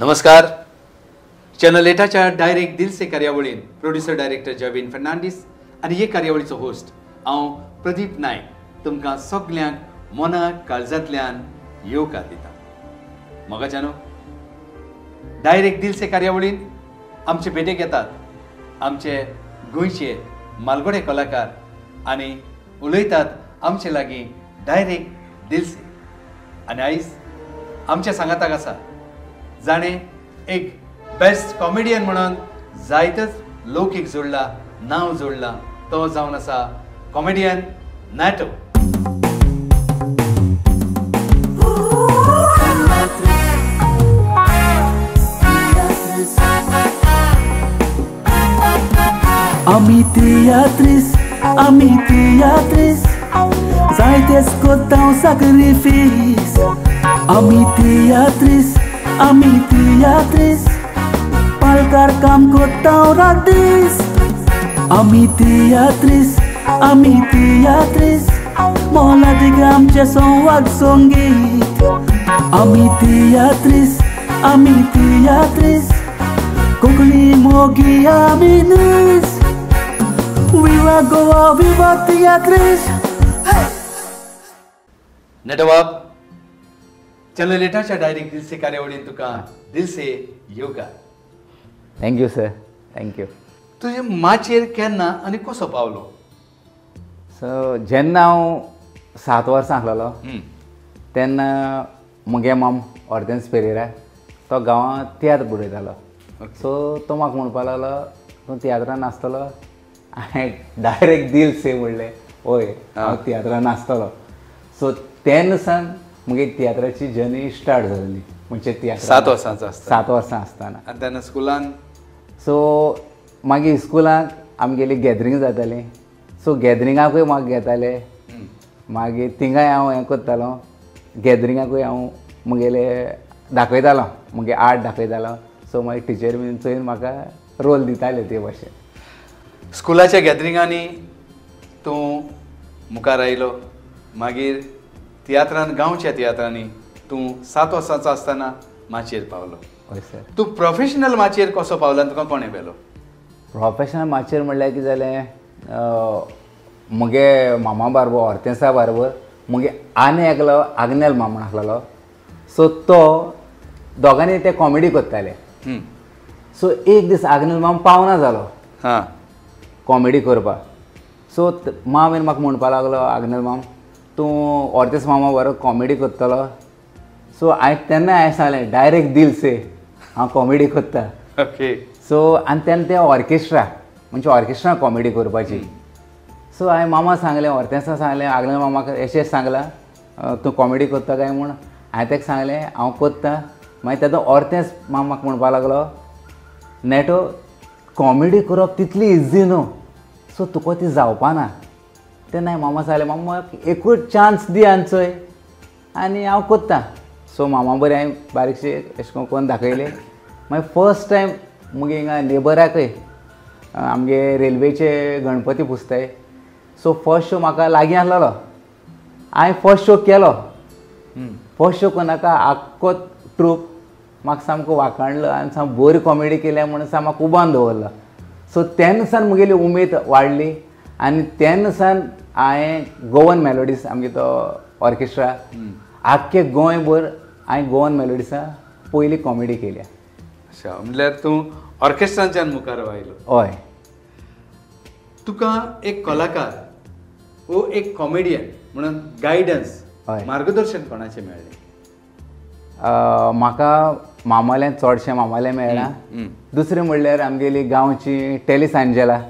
नमस्कार. Channel 8च्या direct दिल से कार्यावळीन producer director जवीन Fernandes आनी हे कार्यावळीचो होस्ट हांव प्रदीप नायक तुमकां सगल्यांक मनाक काळजांतल्यान येवकार दिता. मोगाच्यानो डायरेक्ट दिल से कार्यावळीन आमचे भेटेक येतात आमचे गोंयचे मालगोडे कलाकार आनी उलयतात आमचे लागीं डायरेक्ट दिल से. आनी आयज आमच्या सांगाताक आसा जाणे एक बेस्ट कॉमेडियन म्हणून जायतेच लोकीक जोडला नांव जोडला तो जावन आसा comedian NATO. Ami teatris, zaitez kottão sacrifício. Ami teatris, palkar kam kottão radis. Ami teatris, mola de gamche som wag songit. Ami teatris, kokli mogi aminis. Viva Goa, viva teatris. NATO बाब, channel 8च्या direct दिल से कार्यावळीन तुका दिल से येवकार. Thank you sir, thank you. तुजे माचेर केन्ना आनी कसो पावलो? So जेन्ना हांव 7 वर्सां आसलेलो तेन्ना मुगे माम ऑर्देन्स पेरेरा तो गांवांत तियात्र बुडयतालो. सो तो म्हाका म्हणपा लागलो तूं तियात्रान नाचतलो. हांवें डायरेक्ट दिल से म्हणलें हय हांव तियात्रान नाचतलो. सो तेन्ना सावन मुगे तियात्राची जर्नी स्टार्ट जाली. म्हणजे तियात्र 7 वर्सांचो आसता. 7 वर्सां आसतना. आनी तेन्ना स्कुलान सो मागीर स्कुलाक आमगेली गॅदरींग जाताली. सो गॅदरिंगाकूय म्हाका घेताले. मागीर थिंगाय हांव हें करतालो. गॅदरिंगाकूय हांव मुगेले दाखयतालो मुगे आर्ट दाखयतालो. सो मागीर टिचर बीन चोयन म्हाका रोल दिताले ते भाशेन. स्कुलाच्या गॅदरिंगांनी तूं मुखार आयलो. मागीर तियात्रान गांवच्या तियात्रांनी तूं 7 वर्सांचो आसतना माचयेर पावलो. हय सर. तूं प्रोफेशनल माचयेर कसो पावलो आनी तुका कोणें व्हेलो? प्रोफेशनल माचयेर म्हणल्यार कितें जालें मुगे मामा बारबर ऑर्तेंसा बारबर मुगे आनी एकलो आग्नेल मामा आसलेलो. सो तो दोगांनी ते कॉमेडी करताले. सो एक दीस आग्नेल मामा पावना जालो कॉमेडी करपाक. सो मामीन म्हाका म्हणपा लागलो आग्नेल माम तूं ऑर्तेस मामा बरो कॉमेडी करतलो. सो हांवें सांगलें डायरेक्ट दिल से हांव कॉमेडी करता. ओके. सो आनी तेन्ना ते ऑर्केस्ट्रा म्हणजे ऑर्केस्ट्रा कॉमेडी करपाची. सो हांवें मामा सांगलें ऑर्तेंसा सांगलें आग्नेल मामाक अशें सांगलां तूं कॉमेडी करता काय म्हूण. हांवें ताका सांगलें हांव करतां. मागीर तेदो ऑर्तेंस मामाक म्हणपा लागलो नॅटो कॉमेडी करप तितली इजी न्हू. सो तुका ती जावपा ना. तेन्ना हांवें मामा सांगलें मामा एकूच चान्स दी आनी चोय आनी हांव करतां. सो मामा बरें हांवें बारीकशें अशें करून दाखयलें. मागीर फर्स्ट टायम मुगे हिंगा नेबराकय आमगे रेल्वेचे गणपती पुजताय. सो फर्स्ट शो म्हाका लागीं आसलेलो. हांवें फर्स्ट शो केलो. फर्स्ट शो कोनाका आख्खो ट्रूप म्हाका सामको वाखाणलो आनी सामको बरी कॉमेडी केल्या म्हणून म्हाका उबान दवरलो. सो तेन्ना सावन मुगेली उमेद वाडली आनी तेन्ना सावन हांवें गोवन मेलोडीज आमगे तो ऑर्केस्ट्रा आख्खे गोंयभर हांवें गोवन मेलोडीसा पयली कॉमेडी केल्या. अच्छा, म्हणल्यार तूं ऑर्केस्ट्रांच्यान मुखार आयलो. हय. तुका एक कलाकार वो एक कॉमेडियन म्हणून गायडन्स मार्गदर्शन कोणाचें मेळ्ळें? म्हाका मामालें चडशें मामालें मेळ्ळां. दुसरें म्हणल्यार आमगेली गांवची टेलिस आंजेला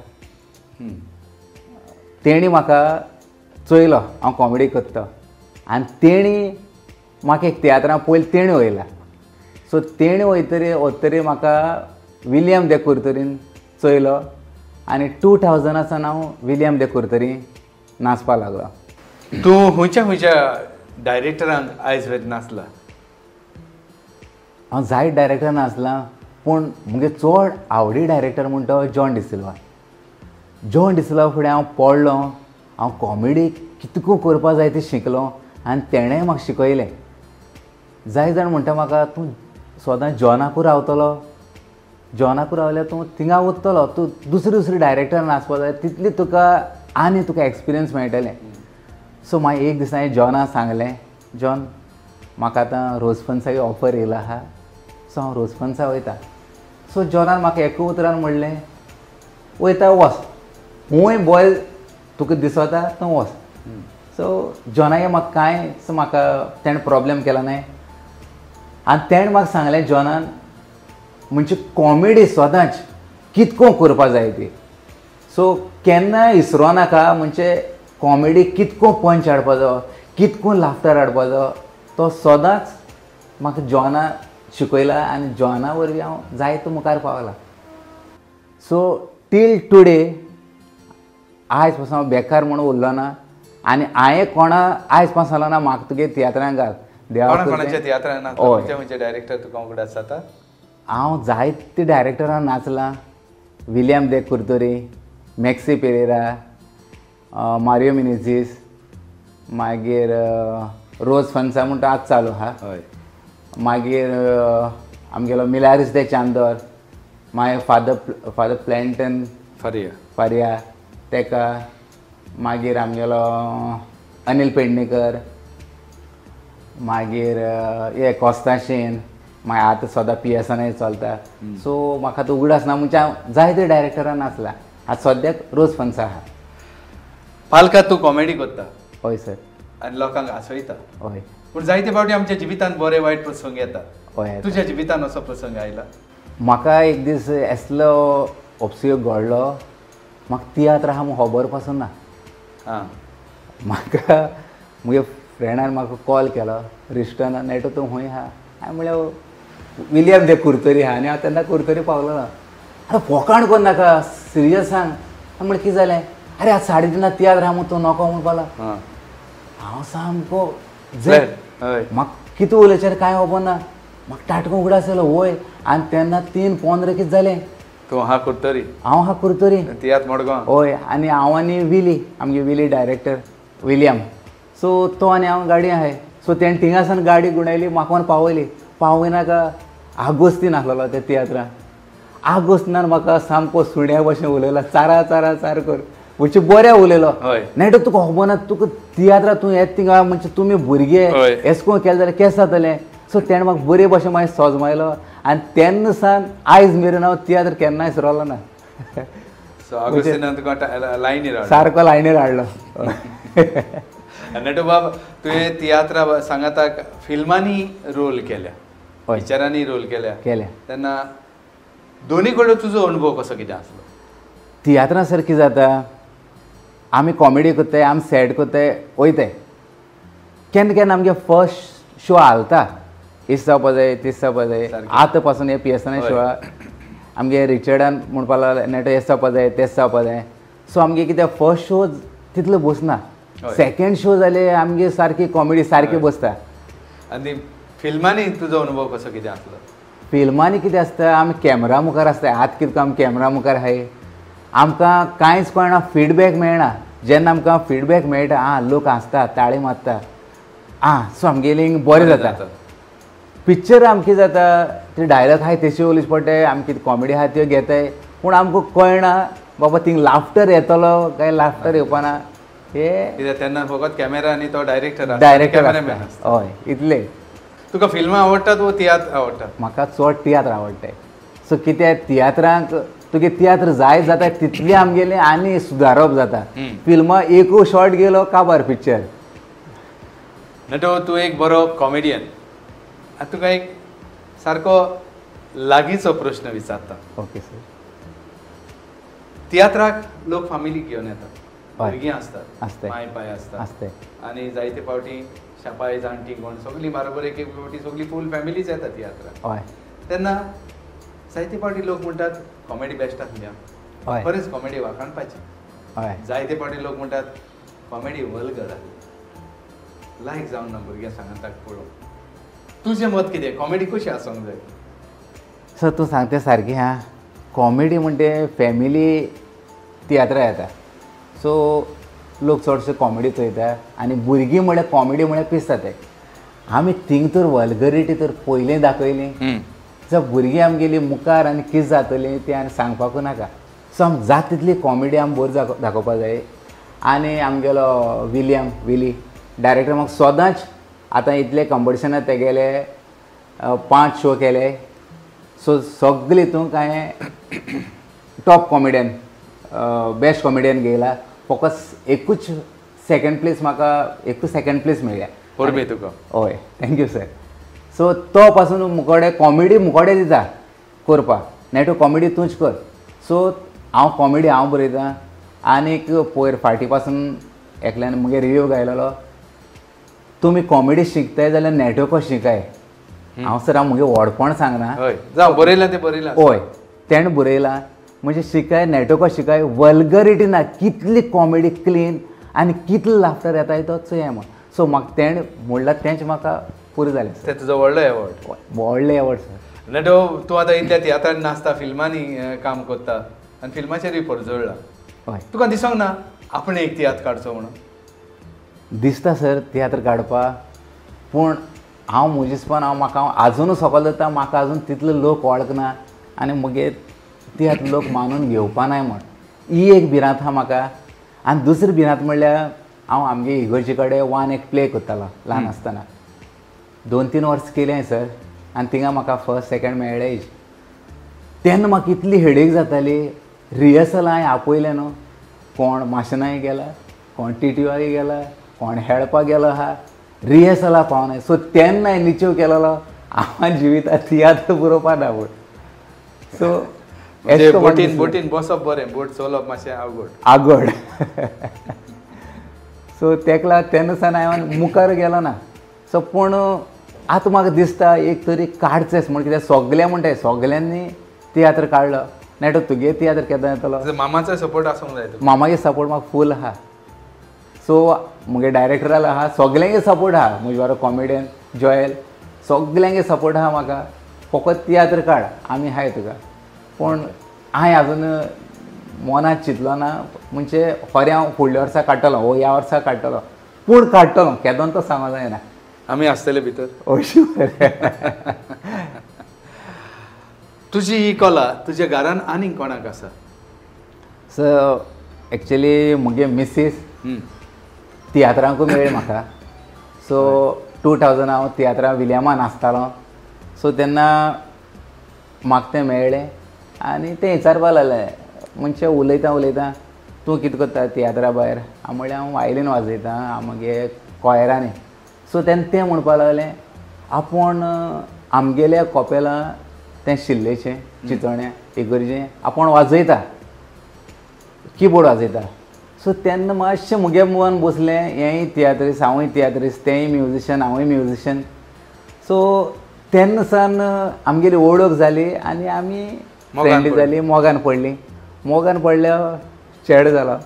तेणी म्हाका चोयलो हांव कॉमेडी करता आनी तेणी म्हाका एक तियात्रां पयलीं तेणी वयला. सो तेणी वयतरी म्हाका विलियम दे कुर्तरीन चोयलो आनी 2000 सावन हांव विलियम दे कुर्तरी नाचपा लागलो. तूं खंयच्या डायरेक्टरांक आयज वेत नाचला? हांव जायत डायरेक्टर नाचलां पूण मुगे चड आवडी डायरेक्टर म्हणटा तो जॉन डिसिल्वा. जॉन डिसिल्वा फुडें हांव पडलो. हांव कॉमेडी कितको करपा जाय तें शिकलो आनी तेणें म्हाका शिकयलें. जाय जाण म्हणटा म्हाका तूं सदां जॉनाकू रावतलो, जॉनाकू रावल्यार तूं थिंगा वतलो, तूं दुसरी डायरेक्टरान आसपा जाय, तितली तुका आनी तुका एक्सपिरियन्स मेळटलें. सो मागीर एक दिसा हांवें जॉना सांगलें, जॉन म्हाका आतां रोजफन्साची ऑफर येयला आहा, सो हांव रोजफन्सा वयता. सो जॉनान म्हाका एका उतरान म्हणलें, वयता वच, खूंय बॉय तुका दिसता थंय वच. सो जॉनागे म्हाका कांय सो म्हाका तेणें प्रॉब्लेम केला न्हय. आनी तेणें म्हाका सांगलें जॉनान म्हणजे कॉमेडी सदांच कितको करपा जाय ती. सो केन्नाय इसरो नाका म्हणजे कॉमेडी कितको पंच हाडपाचो, कितको लाफ्टर हाडपाचो, तो सदांच म्हाका जॉना शिकयला आनी जॉना वरवीं हांव जायतो मुखार पावला. सो टील टुडे आयज पासून हांव बेकार म्हणून उरलो ना आनी हांवें कोणा आयज पासून ना म्हाका तुगे तियात्रांक घाल कोणाच्या तियात्रांत डायरेक्टर तुका वगडास जाता. हांव जायते डायरेक्टरान नाचलां. विलियम दे कुर्तोरी, मॅक्सी पेरेरा, मारियो मिनेझीस, मागीर रोज फन्सा म्हणटा तो आज चालू आहा. मागीर आमगेलो मिलारिस दे चांदोर, मागीर फादर प्लॅन्टन फारिया तेका, मागीर आमगेलो अनिल पेडणेकर, मागीर हे कोस्ताशेन, मागीर आतां सदां PSN चलता. सो म्हाका तो उगडास ना म्हणजे हांव जायते डायरेक्टरान नाचला. आतां सद्याक रोज फन्सा आहा. पालकां तूं कॉमेडी करता. हय सर. आनी लोकांक हांसयता. हय. पूण जायते फावटी आमच्या जिवितांत बरे वायट प्रसंग येता. हय. तुज्या जिवितांत असो प्रसंग आयला? म्हाका एक दीस असलो उपयोग घडलो, म्हाका तियात्र आहा म्हूण खबर पासून ना. म्हाका म्हज्या फ्रेंडान म्हाका कॉल केलो, रिस्टनान नेटो तूं खंय आहा? हांवें म्हळ्यार विलियम दे कुर्तोरी आहा. आनी हांव तेन्ना कुर्तोरी पावलो ना. अरे फोकाण कोन्न नाका, सिरियस सांग. म्हळ्यार कितें जालें? अरे आज 3:30 तियात्र आहा म्हूण तूं नोको म्हूण पावला. हांव सामको म्हाका कितें उलयचें कांय खबर ना. म्हाका टाटको उगडास आयलो वय. आनी तेन्ना 3:15 कितें जालें. तूं आहा कुर्तोरी? हांव आहा कुर्तोरी. तियात्र मडगांव? हय. आनी हांव आनी विली, आमगे विली डायरेक्टर विलियम. सो तो आनी हांव गाडये आहाय. सो तेणें थिंगासान गाडी गुंडायली, म्हाका व्हरून पावयली. पावयनाका आगोस्तीन आसलेलो त्या तियात्रान. आगोस्तिनान म्हाका सामको सुण्या भशेन उलयलो, चारा कर म्हणजे बरें उलयलो. नेटो तुका खबर ना, तुका तियात्रा तूं येत थिंगा म्हणजे तुमी भुरगे एसको केलें जाल्यार केस जातलें. सो तेणें म्हाका बरे भशेन मागीर सोजमायलो. आनी तेन्ना सावन आयज मेरेन हांव तियात्र केन्नाय विसरलो ना. सारको लायनीर हाडलो. नेटो बाब, तुवें तियात्रा सांगाता फिल्मांनी रोल केल्या, पिक्चरांनी रोल केल्या, तेन्ना दोनी कडेन तुजो अनुभव कसो कितें आसलो? तियात्रां सर कितें जाता, आमी कॉमेडी करताय, आमी सॅड कोत्ताय, वयताय. केन्ना केन्ना आमगे फर्स्ट शो हालता, इस जावपा जाय, तीस जावपा जाय. आतां पासून हे PSN शो आमगे रिचर्डान म्हणपा लागलो नेटो हें जावपा जाय, तेंच जावपा जाय. सो आमगे कितें फर्स्ट शो तितलो बसना. सेकंड शो जाल्यार आमगे सारकी कॉमेडी सारकी बसता. आनी फिल्मांनी तुजो अनुभव कसो कितें आसलो? फिल्मांनी कितें आसता, आमी कॅमेरा मुखार आसता. आतां कितें आमी कॅमेरा मुखार आहाय, आमकां कांयच कळना, फीडबॅक मेळना. जेन्ना आमकां फीडबॅक मेळटा, लोक हांसता, ताळी मारता, सो आमगेली बरें जाता. पिक्चर आमकां जाता, ते डायलॉग आहाय तेचे उलयच पडटाय, आमी कितें कॉमेडी आहा त्यो घेताय, पूण आमकां कळना बाबा थिंग लाफ्टर येतलो काय लाफ्टर येवपाना. हे तेन्ना फकत कॅमेरा आनी तो डायरेक्टर हय इतले. तुका फिल्मां आवडटात वो तियात्र आवडटा? म्हाका चड तियात्र आवडटाय. सो कित्याक तियात्रांक तुगे तियात्र जाय जाता तितली आमगेलें आनी सुदारप जाता. फिल्मां एकू शॉट गेलो काबार पिक्चर. नटो तूं एक बरो कॉमेडियन. आतां तुका एक सारको लागींचो प्रश्न विचारता. Okay sir. तियात्राक लोक फामिली घेवन येतात, भुरगीं आसतात, माय पाय आसतात, आनी जायते फावटी शापाय जाणटी कोण सगळीं बरोबर एक एक फावटी सगळीं फूल फॅमिलीच येता तियात्राक. तेन्ना जायते फावटी लोक म्हणटात कॉमेडी बेस्ट आसली, खरेंच कॉमेडी वाखाणपाची. जायते फावटी लोक म्हणटात कॉमेडी वल्गर आसली, लायक जावन ना भुरग्यां सांगाताक पळोवन. तुजें मत कितें, कॉमेडी कशी आसूंक जाय? सर तूं सांगता सारकी हा. कॉमेडी म्हणटे फॅमिली तियात्रा येता, सो लोक चडशे कॉमेडी चोयता. आनी भुरगीं म्हळ्यार कॉमेडी म्हळ्यार पिसता ते. आमी थिंग तर वल्गरिटी तर पयलीं दाखयली जर भुरगीं आमगेली मुखार आनी कितें जातली तें आनी सांगपाकूच नाका. सो आमी जाता तितली कॉमेडी आमी बरी दाखोवपाक जाय. आनी आमगेलो विली डायरेक्टर म्हाका सदांच आतां इतले कॉम्पिटिशनाक ते गेले 5 शो केले. सो सगळे हितून कांय टॉप कॉमेडियन बेस्ट कॉमेडियन घेयला. फकत एकूच सेकंड प्लेस म्हाका एकूच सेकंड प्लेस मेळ्ळ्या. परबे तुका. हय थँक्यू सर. सो तो पासून मुकोडे कॉमेडी मुकोडे दिता करपाक नेटो कॉमेडी तूंच कर. सो हांव कॉमेडी हांव बरयतां. आनीक पयर फाटी पासून एकल्यान मुगे रिव्यू घायलेलो तुमी कॉमेडी शिकताय जाल्यार नेटवर्क शिकाय. हांव सर हांव मुगे व्हडपण सांगना. जावं बरयलां तें बरयलां. हय तेणें बरयलां म्हणजे शिकाय नेटवर्क शिकाय वल्गरिटी ना कितली कॉमेडी क्लीन आनी कितलो लाफ्टर येताय तो चोय म्हण. सो म्हाका तेणें म्हणल्यार तेंच म्हाका पुरो जालें सर. तें तुजो व्हडलो एवॉर्ड. व्हडलें एवॉर्ड सर. नेटो तूं आतां इतल्या तियात्रांनी नाचता फिल्मांनी काम करता आनी फिल्माचेरूय जोडला. हय तुका दिसोंक ना आपण एक तियात्र काडचो म्हणून. दिसता सर तियात्र काडपाक. पूण हांव म्हजेसपण म्हाका आजुनूय सकयल जाता म्हाका आजून तितलो लोक वळखना आनी मुगे तियात्र लोक मानून घेवपा नाय म्हण ही एक भिरांत आहा म्हाका. आनी दुसरी भिरांत म्हणल्यार हांव आमगे इगर्जे कडेन 1 एक प्ले करतालो ल्हान आसतना. 2-3 वर्स केलें सर. आनी थिंगा म्हाका फर्स्ट सेकंड मेळ्ळें. तेन्ना म्हाका इतली हेडेक जाताली. रिहर्सल हांवें आपयलें न्हू कोण माशनाय गेला कोण टिटवारी गेला कोण हेळपाक गेलो आहा रिहर्सला पावनाय. सो तेन्ना निच्यो केलेलो हांव जिवितांत तियात्र बरोवपा ना पूण. सो बोटीन बसप बरें बोट चलोवप मातशें आवड. सो तेका लागून तेन्ना सावन हांवें मुखार गेलो ना. सो पूण आतां म्हाका दिसता एक तरी काडचेंच म्हण कित्याक सगळे म्हणटाय सगल्यांनी तियात्र काडलो नेटो तुगे तियात्र केन्ना येतलो. मामाचो सपोर्ट आसूंक जाय. मामागे सपोर्ट म्हाका फूल आहा. सो मुगे डायरेक्टराल आहा सगल्यांगे सपोर्ट आहा. म्हजे बरो कॉमेडियन जॉयल सगल्यांगे सपोर्ट आहा म्हाका. फकत तियात्र काड आमी हाय तुका. पूण हांवें आजून मनांत चिंतलो ना म्हणजे खरें हांव फुडल्या वर्सा काडटलो ह्या वर्सा काडटलो पूण काडटलो केदोन तो सांगो जायना. आमी आसतले भितर. अशें तुजी ही कला तुज्या घरान आनीक कोणाक आसा. सो एक्चुली मुगे मिसीस तियात्रांकूय मेळ्ळी म्हाका. सो 2000 हांव तियात्रा विलियमा नाचतालो. सो तेन्ना म्हाका तें मेळ्ळें आनी तें विचारपा लागलें म्हणजे उलयतां तूं कितें करता तियात्रा भायर. हांव म्हणलें हांव वायलीन वाजयतां हांव मागे कॉयरांनी. सो तेन्ना तें म्हणपा लागलें आपूण आमगेल्या कॉपेलां तें शिल्लेचें चितोण्या इगर्जें आपूण वाजयता किबोर्ड वाजयता. सो तेन्ना मातशें मुगे मन बसलें हेंय तियात्रीस्ट हांवूय तियात्रीस्ट तेंय म्युजिशियन हांवूय म्युजिशियन. सो तेन्ना सावन आमगेली वळख जाली आनी आमी फ्रेंडली जाली मोगान पडलीं. मोगान पडल्या चेडो जालो.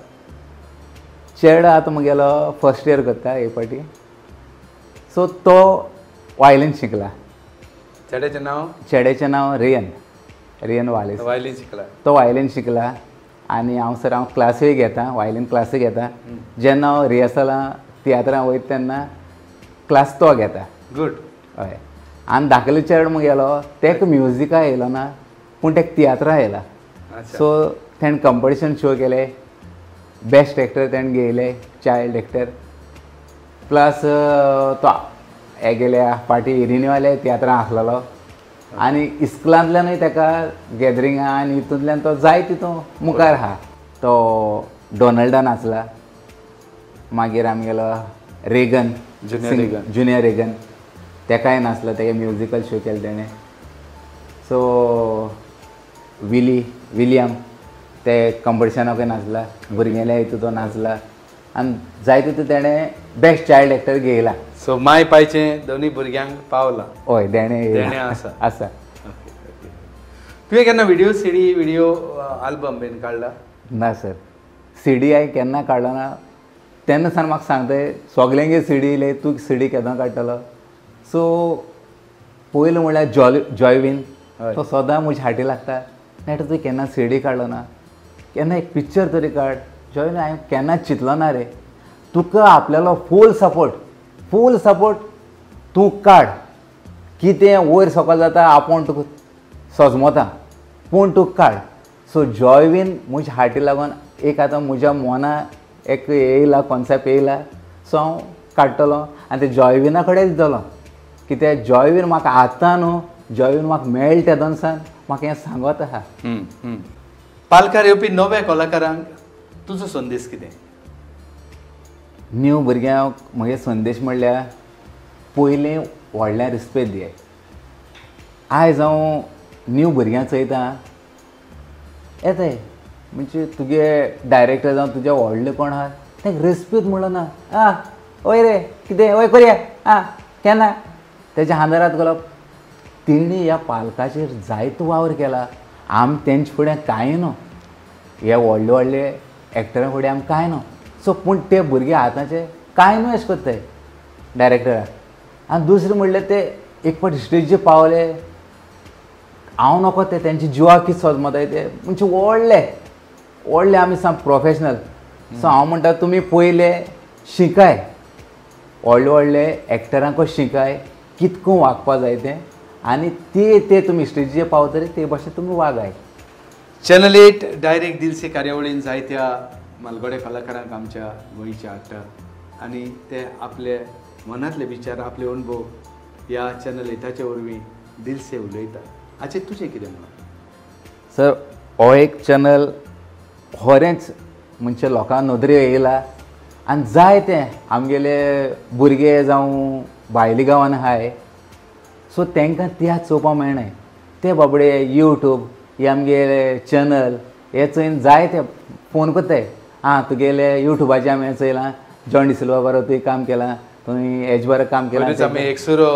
चेडो आतां मुगेलो फर्स्ट इयर करता हे फाटी. सो तो वायलीन शिकला. चेड्याचें नांव रियन वालीस. वायलीन शिकला. तो वायलीन शिकला आनी हांव सर हांव क्लासूय घेता वायलीन क्लासूय घेता. जेन्ना हांव रिहर्सलां तियात्रां वयता तेन्ना क्लास तो घेता. गूड. हय. आनी धाकलो चेडो मुगेलो तेका म्युजिका येयलो ना पूण तेका तियात्रा येयला. सो तेणें कंपिटिशन शो केले. बेस्ट एक्टर तेणें घेयले चायल्ड एक्टर. प्लस तो हे गेल्या फाटी रिन्यूवाले तियात्रां आसलेलो आनी इस्कुलांतल्यानूय ताका गॅदरिंगां आनी हितूंतल्यान तो जाय तितून मुखार आहा. तो डॉनाल्डान नाचला. मागीर आमगेलो रेगन जुनियर रेगन तेकाय नाचला. तेका म्युजिकल शो केलो तेणें. सो विलियम ते कंपिटिशनाकूय नाचला. भुरग्यांल्या हितून तो नाचला आनी जाय तितून तेणें बेस्ट चायल्ड एक्टर घेयला. सो माय पायचें दोनूय भुरग्यांक पावलां. हय तेणें आसा. तुवें केन्ना विडियो आल्बम बीन काडला. ना सर CD हांवें केन्ना काडलो ना. तेन्ना सावन म्हाका सांगताय सगल्यांगे CD येयले तूं CD केन्ना काडटलो. सो पयलो म्हणल्यार जॉयवीन तो सदां म्हज्या हाटी लागता. नेट तुवें केन्ना CD काडलो ना केन्ना एक पिक्चर तरी काड. जॉयवीन हांवें केन्ना चिंतलो ना रे. तुका आपल्यालो फूल सपोर्ट तूं काड कितें वयर सकयल जाता आपूण तुका सजमता पूण तूं काड. सो जॉयवीन म्हज्या हार्टी लागून एक आतां म्हज्या मना एक येयला कॉन्सेप्ट येयला. सो हांव काडटलो आनी ते जॉयविना कडेन दितलो. कित्याक जॉयवीन म्हाका आतां न्हू जॉयवीन म्हाका मेळ्ळें त्या दोनसान म्हाका हें सांगत आहा. पालकार येवपी नव्या कलाकारांक तुजो संदेश कितें? न्यू भुरग्यांक म्हगे संदेश म्हणल्यार पयलीं व्हडल्यां रिस्पेद दियाय. आयज हांव न्यू भुरग्यांक चयता येताय म्हणजे तुगे डायरेक्टर जावं तुजे व्हडले कोण आहा तांकां रेस्पेद म्हणलो ना. वय रे कितें वय करया केन्ना तेज्या हांदरात घालप. तेणी ह्या पालकाचेर जायतो वावर केला. आम तेंचे फुडें कांय न्हू हे व्हडले व्हडले एक्टरां फुडें आमी कांय न्हू. सो पूण ते भुरगे आतांचे कांय न्हू अशें कोत्ताय डायरेक्टराक. आनी दुसरें म्हणल्यार ते एक फावट स्टेजीचेर पावले हांव नकळो ते तेंचे जिवाक कितें सजमताय ते म्हणजे व्हडले आमी साम प्रोफेशनल. सो हांव म्हणटा तुमी पयले शिकाय व्हडले एक्टरांक शिकाय कितको वागपा जाय तें आनी ते तुमी स्टेजीचेर पावतरी ते भाशेन तुमी वागाय. चॅनल 8 डायरेक्ट दिलसे कार्यावळीन जायत्या मालगडे कलाकारांक आमच्या गोंयचे हाडटा आनी ते आपले मनांतले विचार आपले अनुभव ह्या चॅनल 8च्या वरवीं दिलसे उलयता. हाचेर तुजें कितें म्हणप? सर हो एक चॅनल खरेंच म्हणजे लोकां नदरेर येयला आनी जायते आमगेले भुरगे जावं भायले गांवांत आहाय. सो तांकां तियात्र चोवपाक मेळनाय. ते बाबडे यूट्यूब हे आमगे चॅनल हे चोयन जायते फोन कोत्ताय तुगेले यूट्यूबाचेर आमी हें चयलां जॉन डिसिल्वा बरो तुवें काम केलां तुवें हेज बरें काम केलां एक सुरो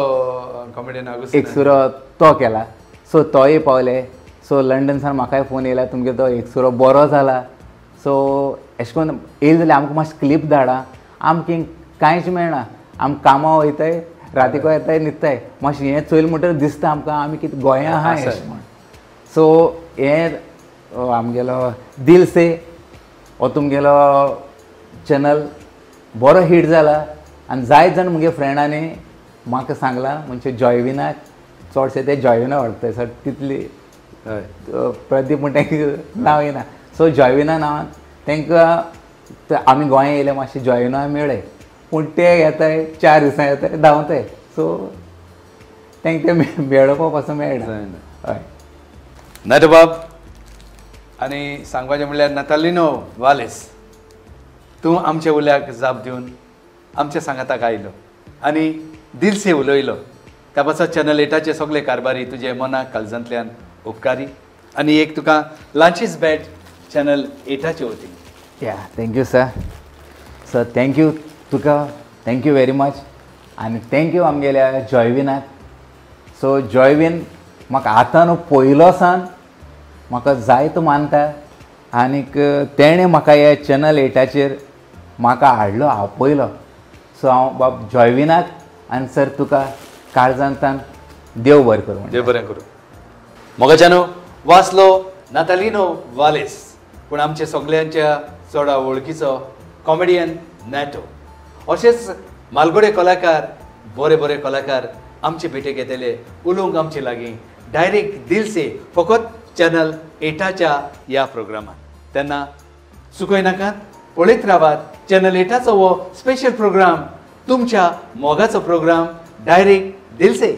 तो केला. सो तोय पावले. सो लंडनसान म्हाकाय फोन येयला तुमगे तो एक सुरो बरो जाला. सो अशें करून येयले जाल्यार आमकां मातशें क्लिप धाडा. आमकां कांयच मेळना आमी कामां वयताय रातीको येताय न्हिदताय मातशें हें चोयलें म्हणटकीर दिसता आमकां आमी कितें गोंयां आहाय अशें म्हण. सो हें आमगेलो दिलसे हो तुमगेलो चॅनल बरो हिट जाला आनी जायत जाण म्हगे फ्रेंडांनी म्हाका सांगलां म्हणजे जॉयविनाक चडशे ते जॉयविना व्हरताय सर तितली प्रदीप म्हण तांकां नांव येना. सो जॉयविना नांवान तांकां आमी गोंया येयले मातशे जॉयविना मेळ्ळे पूण ते येताय 4 दिसां येताय धांवताय. सो तांकां ते मेळोवपा पासून मेळना. हय नटबाब आनी सांगपाचें म्हणल्यार नातालिनो वालेस तूं आमच्या उल्याक जाप दिवन आमच्या सांगाताक आयलो आनी दिलसे उलयलो. त्या पासत चॅनल 8चे सगळे कारभारी तुजे मनाक काळजांतल्यान उपकारी आनी एक तुका लांचीस बॅट चॅनल 8चे वतीन. Thank you sir. सर थँक्यू तुका थँक्यू वेरी मच आनी थँक्यू आमगेल्या जॉयविनाक. सो जॉयवीन म्हाका आतां न्हू पयलो सान म्हाका जायतो मानता आनीक तेणें म्हाका हे चॅनल 8चेर म्हाका हाडलो आपयलो. सो हांव बाब जॉयविनाक आनी सर तुका काळजांतान देव बरें करूं. देव बरें करूं. मोगाच्यानो वाचलो नातालिनो वालेस पूण आमच्या सगळ्यांच्या चडा वळखीचो कॉमेडियन नॅटो. अशेंच मालगडे कलाकार बरे कलाकार आमचे भेटेक येतले उलोवंक आमचे लागीं डायरेक्ट दिलसे फकत चॅनल 8च्या ह्या प्रोग्रामांत. तेन्ना चुकय नाकात पळयत रावात चॅनल 8चो हो स्पेशल प्रोग्राम तुमच्या मोगाचो प्रोग्राम डायरेक्ट दिलसे.